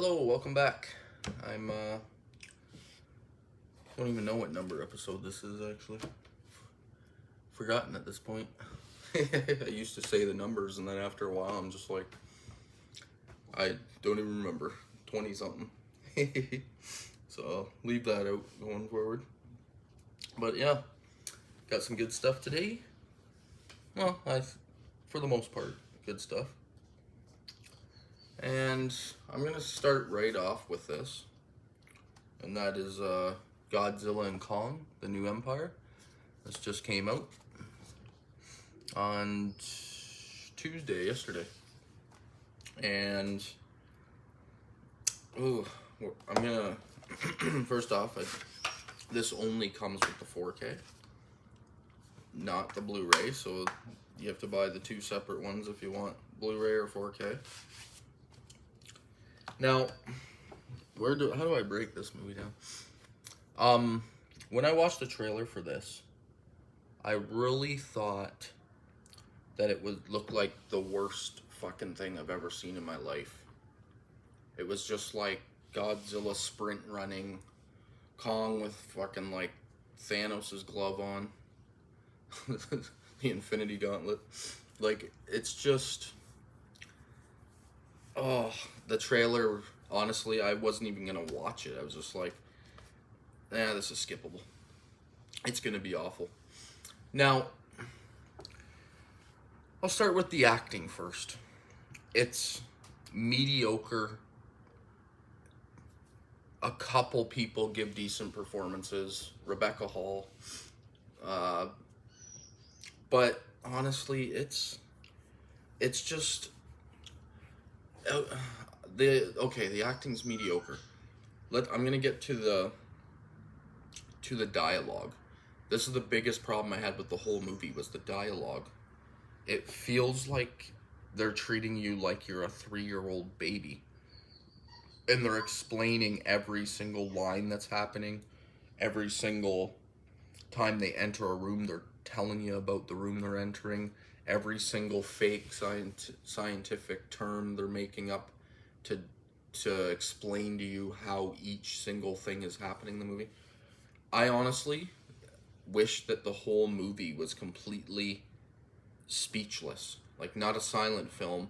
Hello, welcome back. I'm don't even know what number episode this is actually. Forgotten at this point. I used to say the numbers and then after a while I'm just like I don't even remember. 20 something. So I'll leave that out going forward. But yeah, got some good stuff today. Well, for the most part, good stuff. And I'm gonna start right off with this, and that is Godzilla and Kong, the New Empire. This just came out on Tuesday, yesterday. And I'm gonna first off, this only comes with the 4K, not the Blu-ray, so you have to buy the two separate ones if you want Blu-ray or 4K. Now, how do I break this movie down? When I watched the trailer for this, I really thought that it would look like the worst fucking thing I've ever seen in my life. It was just like Godzilla sprint running, Kong with fucking like Thanos' glove on, the Infinity Gauntlet. Like, it's just, the trailer, honestly, I wasn't even gonna watch it. I was just like, this is skippable. It's gonna be awful. Now, I'll start with the acting first. It's mediocre. A couple people give decent performances. Rebecca Hall. But honestly, it's just the acting's mediocre. I'm gonna get to the dialogue. This is the biggest problem I had with the whole movie, was the dialogue. It feels like they're treating you like you're a 3-year-old baby. And they're explaining every single line that's happening. Every single time they enter a room, they're telling you about the room they're entering. Every single fake scientific term they're making up to explain to you how each single thing is happening in the movie. I honestly wish that the whole movie was completely speechless. Like, not a silent film,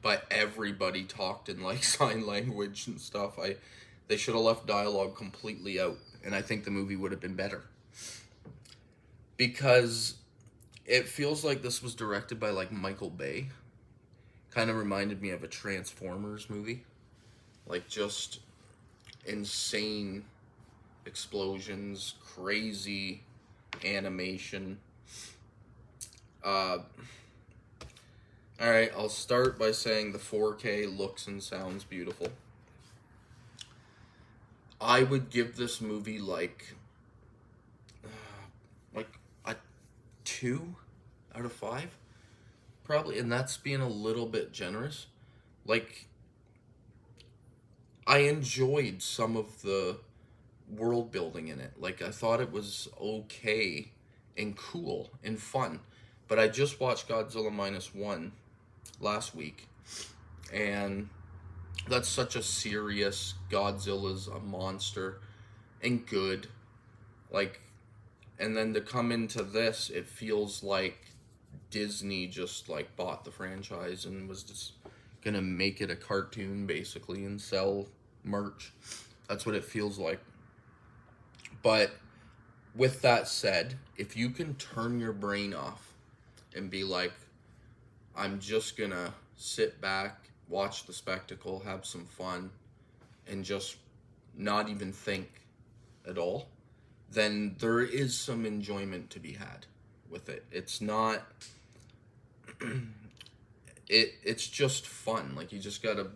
but everybody talked in like sign language and stuff. They should have left dialogue completely out, and I think the movie would have been better. Because it feels like this was directed by like Michael Bay. Kind of reminded me of a Transformers movie. Like, just insane explosions, crazy animation. Alright, I'll start by saying the 4K looks and sounds beautiful. I would give this movie like a 2 out of 5. Probably, and that's being a little bit generous. Like, I enjoyed some of the world building in it. Like, I thought it was okay and cool and fun. But I just watched Godzilla -1 last week, and that's such a serious, Godzilla's a monster and good. Like, and then to come into this, it feels like Disney just like bought the franchise and was just gonna make it a cartoon basically and sell merch. That's what it feels like. But with that said, if you can turn your brain off and be like, I'm just gonna sit back, watch the spectacle, have some fun, and just not even think at all, then there is some enjoyment to be had with it. It's not it's just fun. Like, you just gotta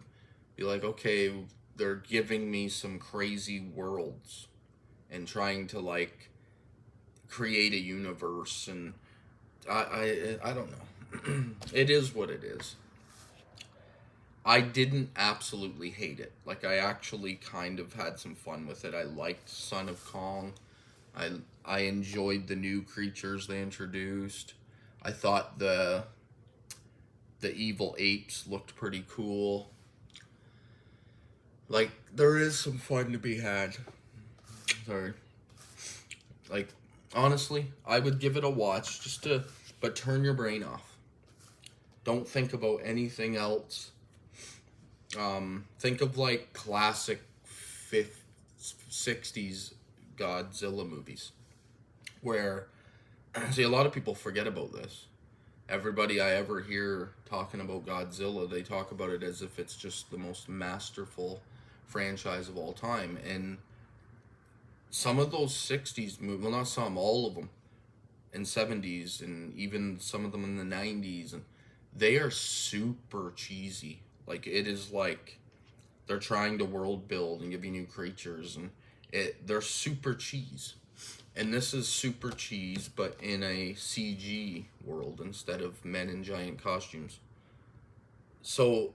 be like, okay, they're giving me some crazy worlds and trying to like create a universe, and I don't know. It is what it is. I didn't absolutely hate it. Like, I actually kind of had some fun with it. I liked Son of Kong. I enjoyed the new creatures they introduced. I thought the evil apes looked pretty cool. Like, there is some fun to be had. Sorry. Like, honestly, I would give it a watch but turn your brain off. Don't think about anything else. Think of like classic 60s Godzilla movies. Where, see, a lot of people forget about this. Everybody I ever hear talking about Godzilla, they talk about it as if it's just the most masterful franchise of all time. And some of those 60s movies, well, not some, all of them, and 70s, and even some of them in the 90s, and they are super cheesy. Like, it is like they're trying to world build and give you new creatures, and they're super cheese. And this is super cheese, but in a CG world instead of men in giant costumes. So,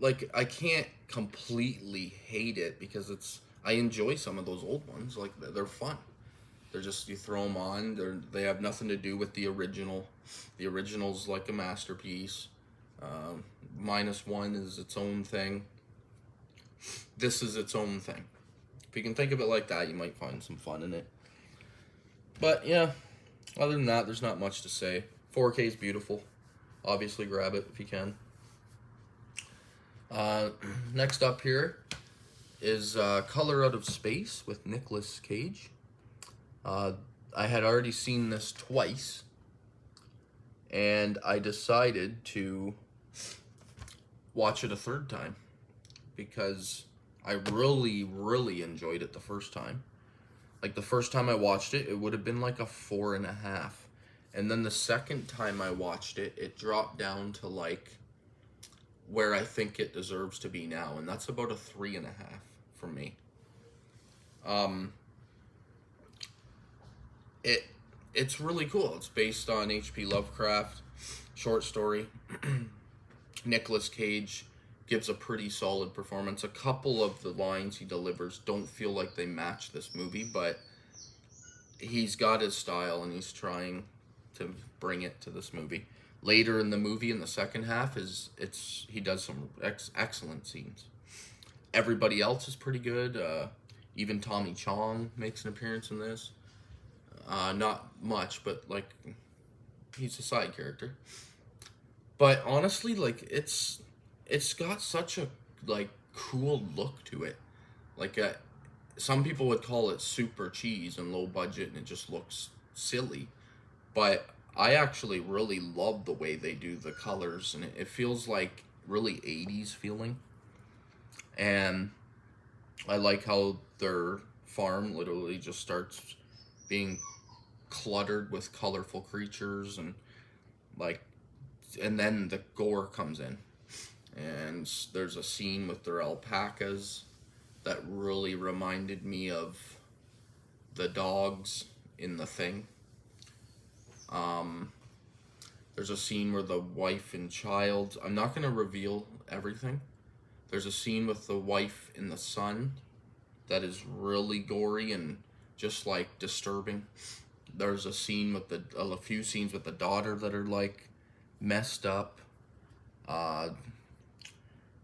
like, I can't completely hate it because I enjoy some of those old ones. Like, they're fun. They're just, you throw them on. They have nothing to do with the original. The original's like a masterpiece. Minus one is its own thing. This is its own thing. If you can think of it like that, you might find some fun in it. But yeah, other than that, there's not much to say. 4K is beautiful. Obviously, grab it if you can. Next up here is Color Out of Space with Nicolas Cage. I had already seen this twice, and I decided to watch it a third time because I really, really enjoyed it the first time. Like, the first time I watched it, it would have been like a 4.5. And then the second time I watched it, it dropped down to like where I think it deserves to be now. And that's about a 3.5 for me. It's really cool. It's based on H.P. Lovecraft, short story. Nicolas Cage gives a pretty solid performance. A couple of the lines he delivers don't feel like they match this movie, but he's got his style and he's trying to bring it to this movie. Later in the movie, in the second half, he does some excellent scenes. Everybody else is pretty good. Even Tommy Chong makes an appearance in this. Not much, but like, he's a side character. But honestly, like, it's got such a like cool look to it. Like, some people would call it super cheese and low budget, and it just looks silly. But I actually really love the way they do the colors, and it feels like really 80s feeling. And I like how their farm literally just starts being cluttered with colorful creatures, and then the gore comes in. And there's a scene with their alpacas that really reminded me of the dogs in The Thing. There's a scene where the wife and child, I'm not going to reveal everything. There's a scene with the wife and the son that is really gory and just like disturbing. There's a scene with a few scenes with the daughter that are like messed up.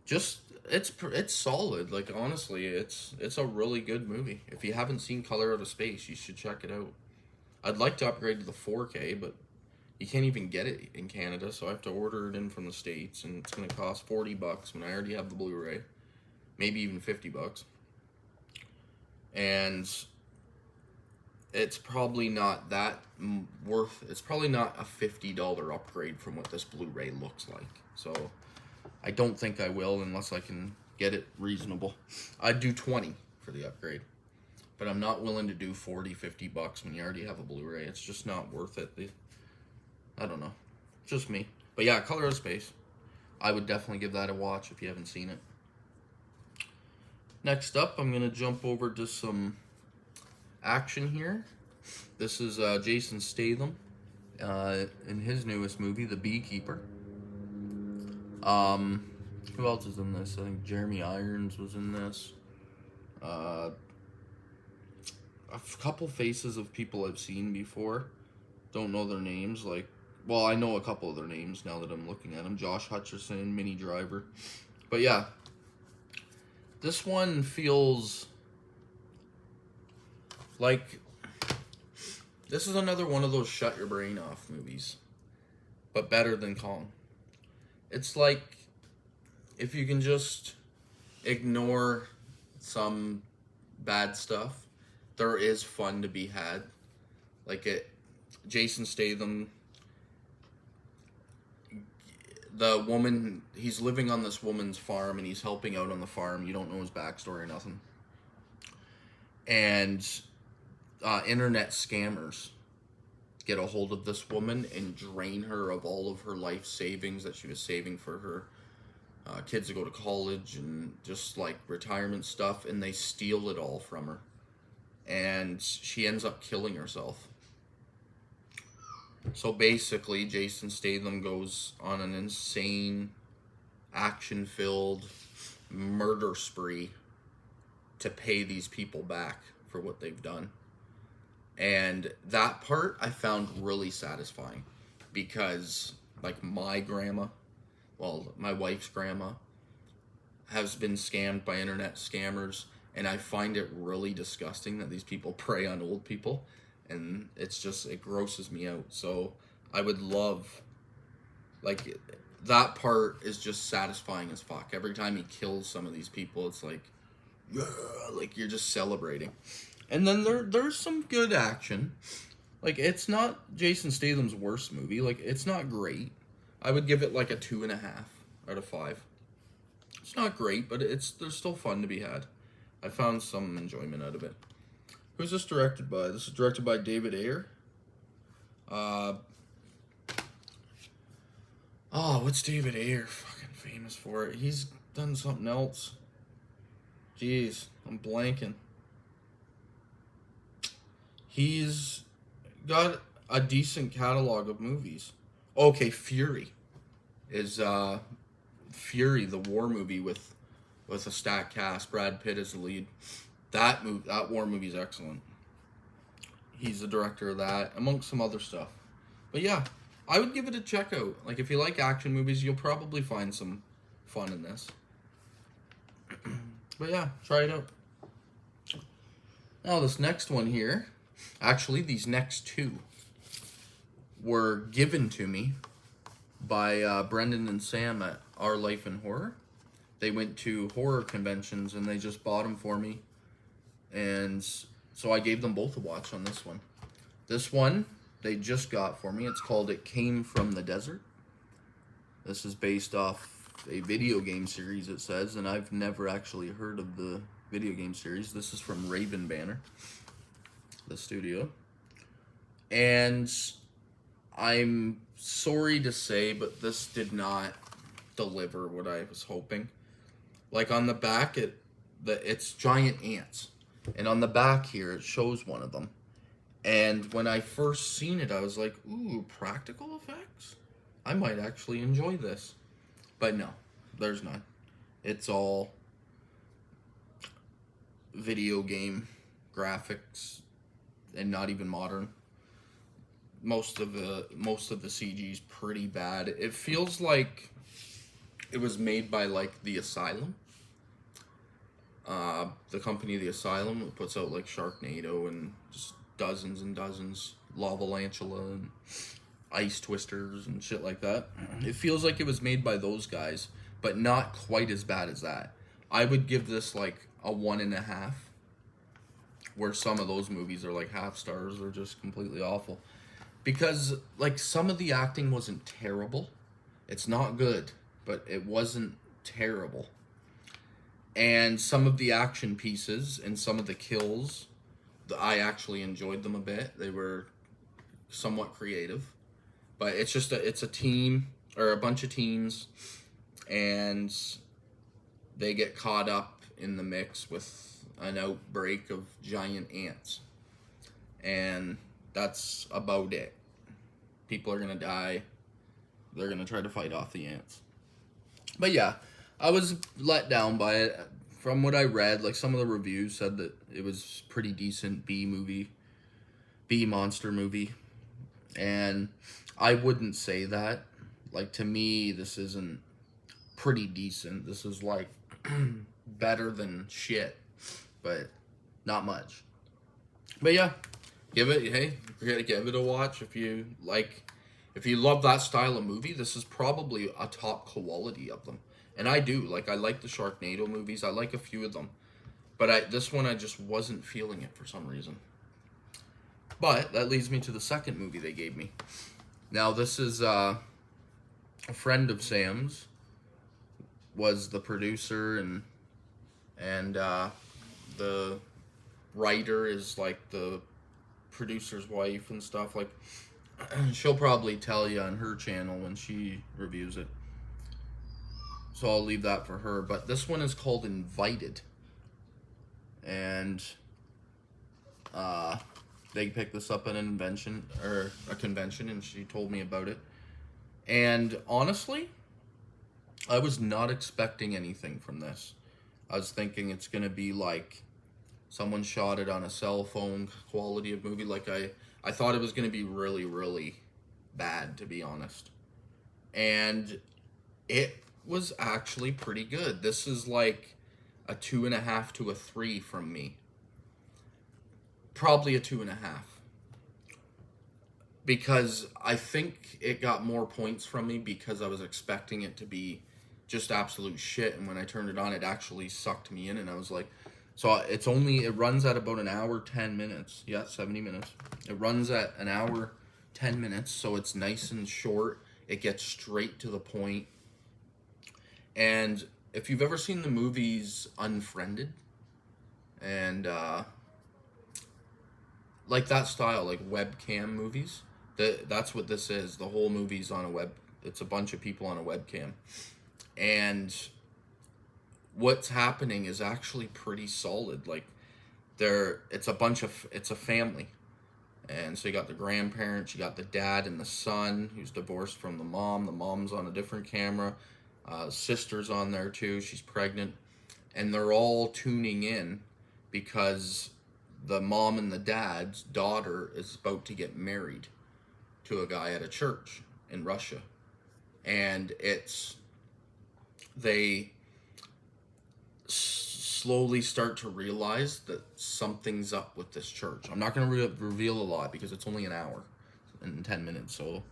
It's solid. Like, honestly, it's a really good movie. If you haven't seen Color Out of Space, you should check it out. I'd like to upgrade to the 4K, but you can't even get it in Canada, so I have to order it in from the States, and it's going to cost $40 when I already have the Blu-ray. Maybe even $50. And it's probably not that worth, it's probably not a $50 upgrade from what this Blu-ray looks like. So I don't think I will unless I can get it reasonable. I'd do $20 for the upgrade. But I'm not willing to do $40-$50 when you already have a Blu-ray. It's just not worth it. I don't know. Just me. But yeah, Color of Space. I would definitely give that a watch if you haven't seen it. Next up, I'm going to jump over to some action here. This is Jason Statham in his newest movie, The Beekeeper. Who else is in this? I think Jeremy Irons was in this. A couple faces of people I've seen before. Don't know their names. Well, I know a couple of their names now that I'm looking at them. Josh Hutcherson, Minnie Driver. But yeah, This one feels like this is another one of those shut your brain off movies, but better than Kong. It's like if you can just ignore some bad stuff, there is fun to be had. Like Jason Statham, the woman, he's living on this woman's farm and he's helping out on the farm. You don't know his backstory or nothing. And internet scammers get a hold of this woman and drain her of all of her life savings that she was saving for her kids to go to college and just like retirement stuff, and they steal it all from her. And she ends up killing herself. So basically, Jason Statham goes on an insane, action-filled murder spree to pay these people back for what they've done. And that part I found really satisfying because, like, my grandma, well, my wife's grandma, has been scammed by internet scammers, and I find it really disgusting that these people prey on old people, and it grosses me out. So I would love, like, that part is just satisfying as fuck. Every time he kills some of these people, it's like, yeah, like you're just celebrating. And then there's some good action. Like, it's not Jason Statham's worst movie. Like, it's not great. I would give it like a 2.5 out of 5. It's not great, but there's still fun to be had. I found some enjoyment out of it. Who's this directed by? This is directed by David Ayer. What's David Ayer fucking famous for? He's done something else. Jeez, I'm blanking. He's got a decent catalog of movies. Okay, Fury is Fury, the war movie with a stacked cast. Brad Pitt is the lead. That war movie is excellent. He's the director of that, amongst some other stuff. But yeah, I would give it a check out. Like, if you like action movies, you'll probably find some fun in this. But yeah, try it out. Now, this next one here, actually, these next two were given to me by Brendan and Sam at Our Life in Horror. They went to horror conventions and they just bought them for me. And so I gave them both a watch on this one. This one they just got for me. It's called It Came from the Desert. This is based off a video game series, it says, and I've never actually heard of the video game series. This is from Raven Banner, the studio. And I'm sorry to say, but this did not deliver what I was hoping. Like, on the back, it's giant ants. And on the back here, it shows one of them. And when I first seen it, I was like, ooh, practical effects? I might actually enjoy this. But no, there's none. It's all video game graphics and not even modern. Most of the CG's pretty bad. It feels like it was made by, like, The Asylum. The company The Asylum puts out, like, Sharknado and just dozens and dozens, Lavalantula and Ice Twisters and shit like that. It feels like it was made by those guys, but not quite as bad as that. I would give this like a 1.5, where some of those movies are like half stars or just completely awful. Because, like, some of the acting wasn't terrible. It's not good, but it wasn't terrible. And some of the action pieces and some of the kills, I actually enjoyed them a bit. They were somewhat creative. But it's just it's a team, or a bunch of teens, and they get caught up in the mix with an outbreak of giant ants. And that's about it. People are going to die. They're going to try to fight off the ants. But yeah, I was let down by it. From what I read, like, some of the reviews said that it was pretty decent B monster movie. And I wouldn't say that. Like, to me, this isn't pretty decent. This is like better than shit, but not much. But yeah, give it. Hey, you're gonna give it a watch if you like. If you love that style of movie, this is probably a top quality of them. And I do like. I like the Sharknado movies. I like a few of them, but this one I just wasn't feeling it for some reason. But that leads me to the second movie they gave me. Now this is a friend of Sam's was the producer and the writer is like the producer's wife and stuff. Like she'll probably tell you on her channel when she reviews it. So I'll leave that for her. But this one is called Invited, and they picked this up at an invention or a convention, and she told me about it. And honestly, I was not expecting anything from this. I was thinking it's gonna be like someone shot it on a cell phone quality of movie. Like I thought it was gonna be really, really bad, to be honest. And it was actually pretty good. This is like a 2.5 to a 3 from me. Probably a 2.5. Because I think it got more points from me because I was expecting it to be just absolute shit, and when I turned it on, it actually sucked me in, and I was like, so it runs at about an hour 10 minutes. Yeah, 70 minutes. It runs at an hour 10 minutes, so it's nice and short. It gets straight to the point. And if you've ever seen the movies Unfriended and like that style, like webcam movies, that's what this is. The whole movie's on a web. It's a bunch of people on a webcam, and what's happening is actually pretty solid. Like it's a family, and so you got the grandparents, you got the dad and the son who's divorced from the mom. The mom's on a different camera. Sister's on there too. She's pregnant, and they're all tuning in because the mom and the dad's daughter is about to get married to a guy at a church in Russia. And they slowly start to realize that something's up with this church. I'm not going to reveal a lot because it's only an hour and 10 minutes, so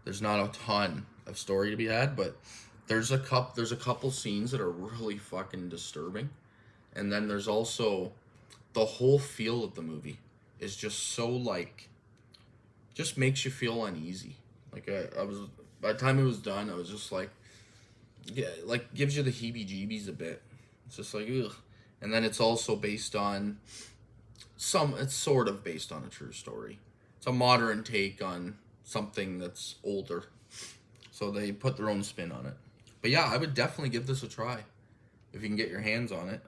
there's not a ton of story to be had, but there's a couple scenes that are really fucking disturbing. And then there's also the whole feel of the movie is just so like, just makes you feel uneasy. Like I was, by the time it was done, I was just like, yeah, like gives you the heebie-jeebies a bit. It's just like, ugh. And then it's also based on it's sort of based on a true story. It's a modern take on something that's older. So they put their own spin on it. But yeah, I would definitely give this a try if you can get your hands on it.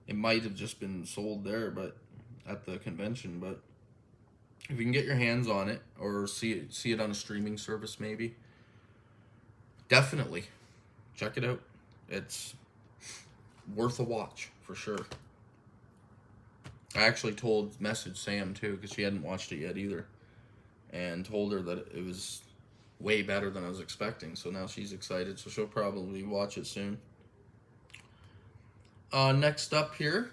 It might have just been sold there, but at the convention. But if you can get your hands on it or see it on a streaming service, maybe, definitely check it out. It's worth a watch for sure. I actually messaged Sam too because she hadn't watched it yet either, and told her that it was way better than I was expecting. So now she's excited. So she'll probably watch it soon. Next up here,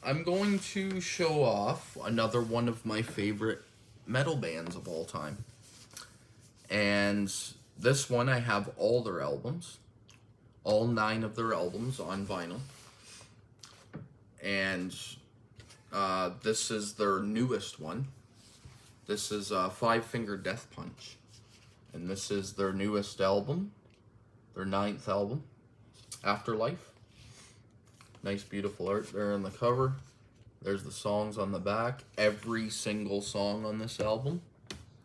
I'm going to show off another one of my favorite metal bands of all time. And this one, I have all their albums. All 9 of their albums on vinyl. And this is their newest one. This is Five Finger Death Punch. And this is their newest album. Their 9th album, Afterlife. Nice, beautiful art there on the cover. There's the songs on the back. Every single song on this album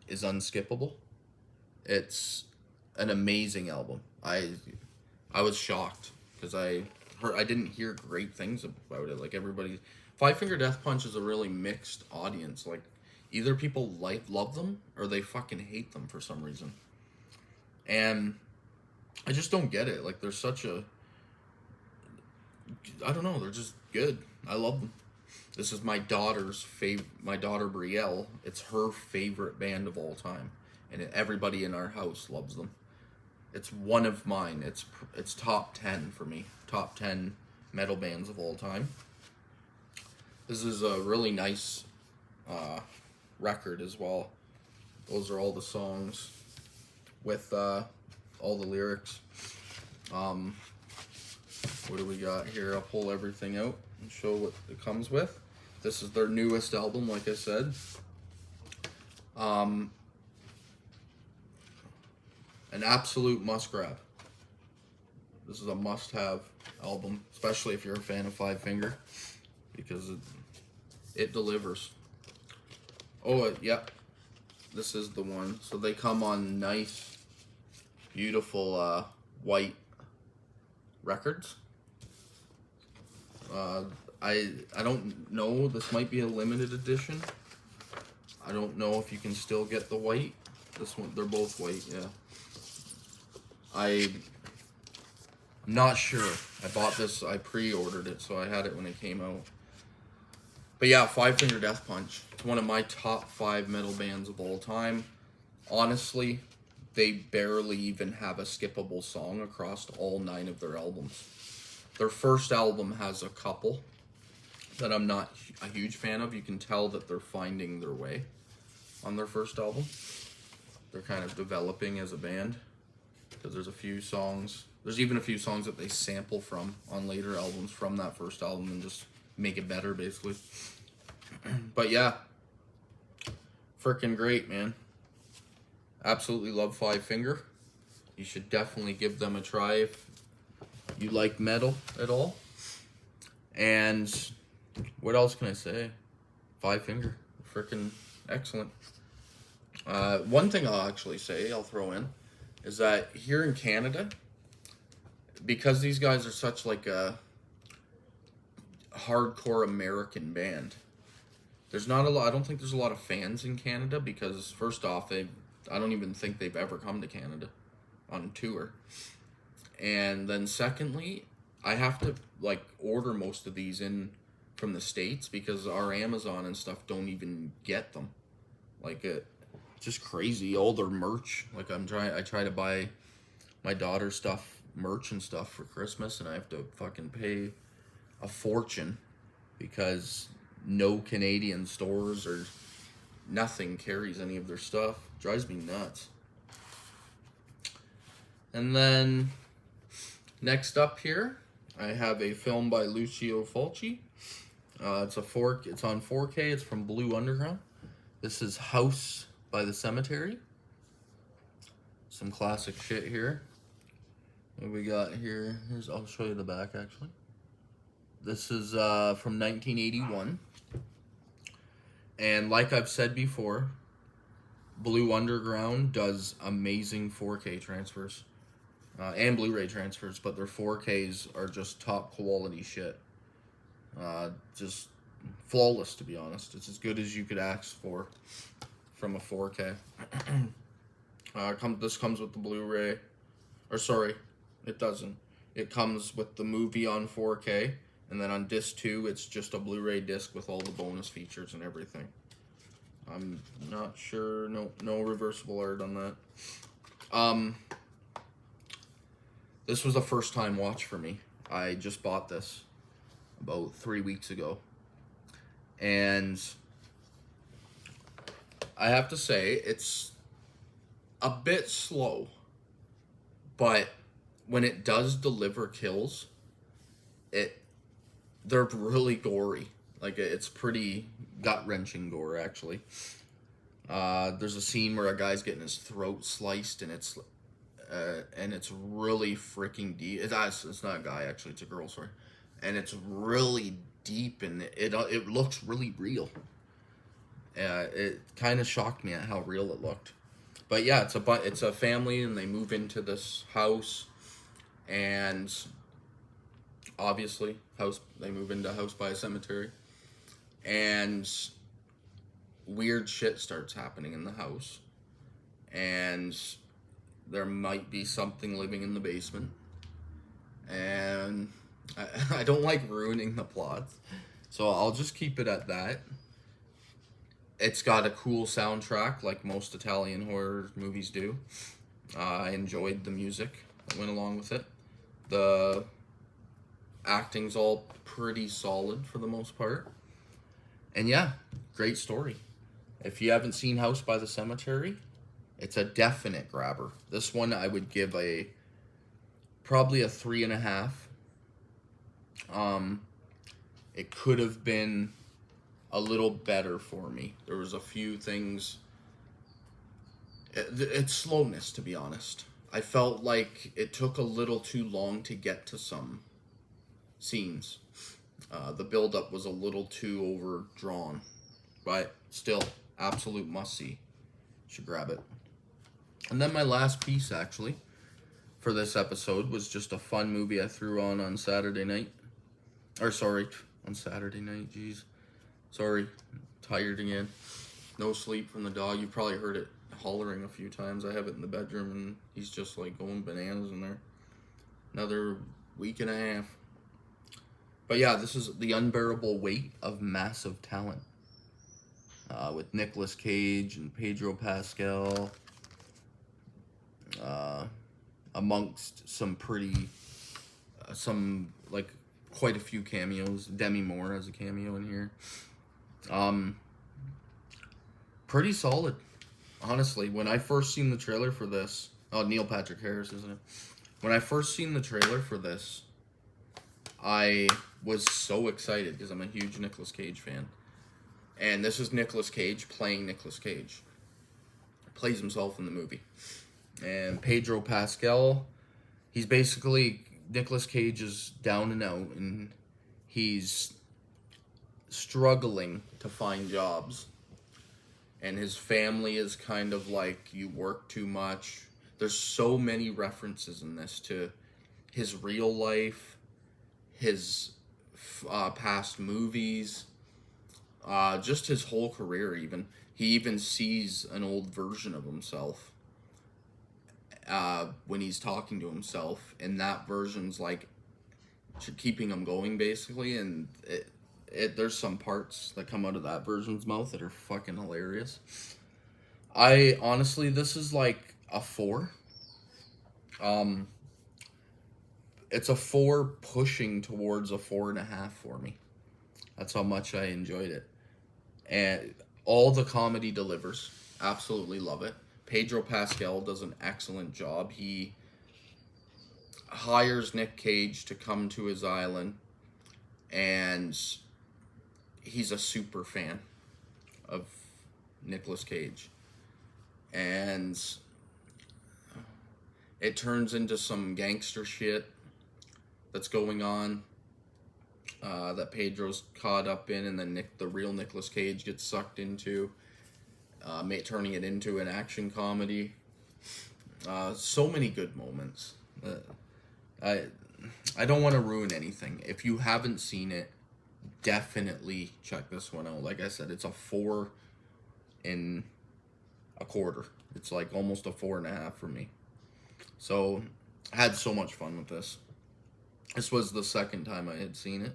is unskippable. It's an amazing album. I was shocked because I didn't hear great things about it. Like everybody, Five Finger Death Punch is a really mixed audience. Like either people love them or they fucking hate them for some reason. And I just don't get it. Like they're such a, I don't know, they're just good. I love them. This is my daughter's my daughter Brielle. It's her favorite band of all time, and everybody in our house loves them. It's one of mine. It's top 10 for me. Top 10 metal bands of all time. This is a really nice record as well. Those are all the songs with all the lyrics. What do we got here? I'll pull everything out and show what it comes with. This is their newest album, like I said. An absolute must-grab. This is a must-have album, especially if you're a fan of Five Finger, because it delivers. Oh, yep. This is the one. So they come on nice, beautiful white records. I don't know. This might be a limited edition. I don't know if you can still get the white. This one, they're both white. Yeah. I'm not sure. I bought this. I pre-ordered it, so I had it when it came out. But yeah, Five Finger Death Punch. It's one of my top 5 metal bands of all time. Honestly, they barely even have a skippable song across all 9 of their albums. Their first album has a couple that I'm not a huge fan of. You can tell that they're finding their way on their first album. They're kind of developing as a band, because there's a few songs. There's even a few songs that they sample from on later albums from that first album and just make it better, basically. But yeah, freaking great, man. Absolutely love Five Finger. You should definitely give them a try if you like metal at all. And what else can I say? Five Finger, freaking excellent. One thing I'll actually say, I'll throw in, is that here in Canada, because these guys are such like a hardcore American band, there's not a lot. I don't think there's a lot of fans in Canada, because first off, I don't even think they've ever come to Canada on tour. And then secondly, I have to like order most of these in from the States, because our Amazon and stuff don't even get them. Like just crazy. All their merch. Like I try to buy my daughter's stuff, merch and stuff for Christmas, and I have to fucking pay a fortune because no Canadian stores or nothing carries any of their stuff. Drives me nuts. And then next up here, I have a film by Lucio Fulci. It's on 4K. It's from Blue Underground. This is House by the Cemetery. Some classic shit here. What we got here? I'll show you the back actually. This is from 1981. And like I've said before, Blue Underground does amazing 4K transfers. And Blu-ray transfers, but their 4Ks are just top quality shit. Just flawless, to be honest. It's as good as you could ask for from a 4K. This comes with the Blu-ray, or sorry, it doesn't. It comes with the movie on 4K, and then on disc 2, it's just a Blu-ray disc with all the bonus features and everything. I'm not sure. No reversible art on that. This was a first-time watch for me. I just bought this about 3 weeks ago. And I have to say, it's a bit slow. But when it does deliver kills, they're really gory. Like, it's pretty gut-wrenching gore, actually. There's a scene where a guy's getting his throat sliced, and it's really freaking deep. It's not a guy, actually. It's a girl, sorry. And it's really deep, and it looks really real. It kind of shocked me at how real it looked. But yeah, it's a family, and they move into this house, and obviously, they move into a house by a cemetery, and weird shit starts happening in the house, and there might be something living in the basement, and I don't like ruining the plots, so I'll just keep it at that. It's got a cool soundtrack, like most Italian horror movies do. I enjoyed the music that went along with it. The Acting's all pretty solid for the most part. And yeah, great story. If you haven't seen House by the Cemetery, it's a definite grabber. This one I would give probably a 3.5. It could have been a little better for me. There was a few things. It's slowness, to be honest. I felt like it took a little too long to get to some scenes. The build-up was a little too overdrawn. But still, absolute must-see. Should grab it. And then my last piece, actually, for this episode was just a fun movie I threw on Saturday night. On Saturday night, jeez. Sorry, tired again. No sleep from the dog. You probably heard it hollering a few times. I have it in the bedroom, and he's just like going bananas in there. Another week and a half. But yeah, this is The Unbearable Weight of Massive Talent. With Nicolas Cage and Pedro Pascal. Amongst some quite a few cameos. Demi Moore has a cameo in here. Pretty solid, honestly. When I first seen the trailer for this, Neil Patrick Harris, isn't it? When I first seen the trailer for this, I was so excited because I'm a huge Nicolas Cage fan. And this is Nicolas Cage playing Nicolas Cage. Plays himself in the movie. And Pedro Pascal, he's basically, Nicolas Cage is down and out, and he's struggling to find jobs. And his family is kind of like, you work too much. There's so many references in this to his real life, his past movies, just his whole career even. He even sees an old version of himself when he's talking to himself, and that version's like keeping him going basically, and there's some parts that come out of that version's mouth that are fucking hilarious. I honestly, this is like a 4. It's a 4 pushing towards a 4.5 for me. That's how much I enjoyed it. And all the comedy delivers. Absolutely love it. Pedro Pascal does an excellent job. He hires Nick Cage to come to his island, and he's a super fan of Nicolas Cage. And it turns into some gangster shit that's going on that Pedro's caught up in, and then the real Nicolas Cage gets sucked into, turning it into an action comedy. So many good moments. I don't want to ruin anything. If you haven't seen it, definitely check this one out. Like I said, it's a 4 and a quarter. It's like almost a 4.5 for me. So I had so much fun with this. This was the second time I had seen it.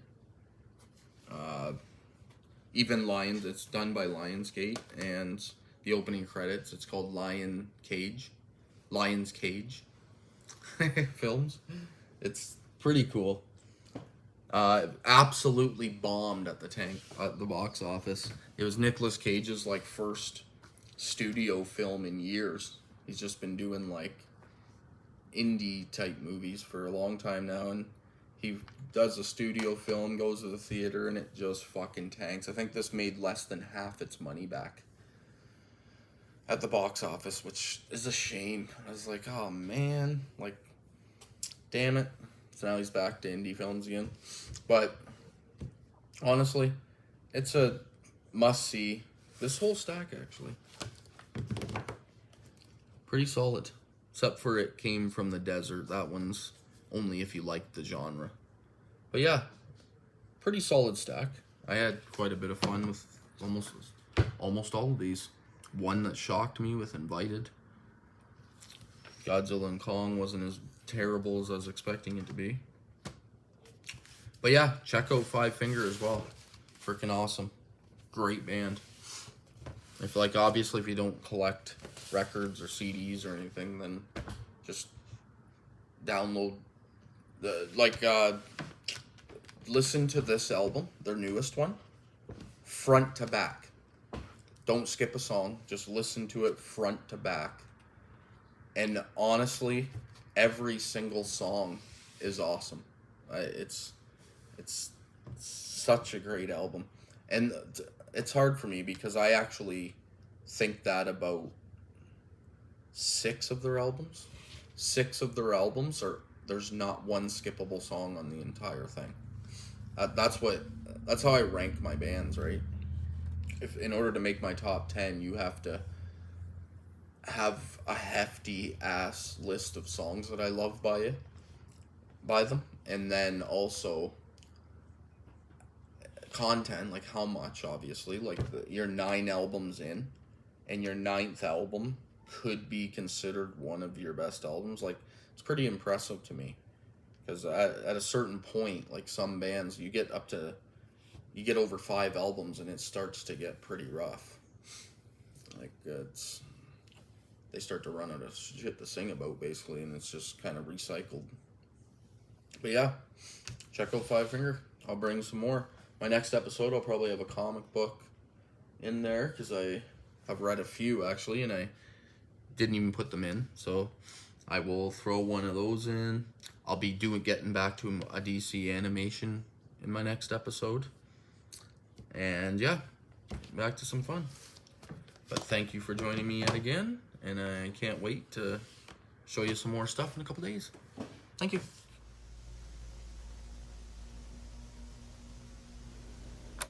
Even it's done by Lionsgate, and the opening credits, it's called Lions Cage Films. It's pretty cool. Absolutely bombed at the box office. It was Nicolas Cage's like first studio film in years. He's just been doing like indie type movies for a long time now, and he does a studio film, goes to the theater, and it just fucking tanks. I think this made less than half its money back at the box office, which is a shame. I was like, oh man, like, damn it. So now he's back to indie films again. But honestly, it's a must-see. This whole stack, actually. Pretty solid. Except for it came from the desert. That one's only if you like the genre. But yeah, pretty solid stack. I had quite a bit of fun with almost all of these. One that shocked me with Invited. Godzilla and Kong wasn't as terrible as I was expecting it to be. But yeah, check out Five Finger as well. Freaking awesome. Great band. Obviously if you don't collect records or CDs or anything, then just download listen to this album, their newest one, front to back. Don't skip a song. Just listen to it front to back. And honestly, every single song is awesome. It's such a great album. And it's hard for me because I actually think that about 6 of their albums. 6 of their albums there's not one skippable song on the entire thing. That's how I rank my bands, right? If in order to make my top 10, you have to have a hefty ass list of songs that I love by them, and then also content, like how much, obviously, like you're 9 albums in, and your 9th album could be considered one of your best albums. Like, it's pretty impressive to me, because at a certain point, like some bands, you get over 5 albums and it starts to get pretty rough. Like, they start to run out of shit to sing about, basically, and it's just kind of recycled. But yeah, check out Five Finger. I'll bring some more. My next episode, I'll probably have a comic book in there, because I have read a few, actually, and I didn't even put them in, so I will throw one of those in. I'll be getting back to a DC animation in my next episode. And yeah, back to some fun. But thank you for joining me yet again, and I can't wait to show you some more stuff in a couple days. Thank you.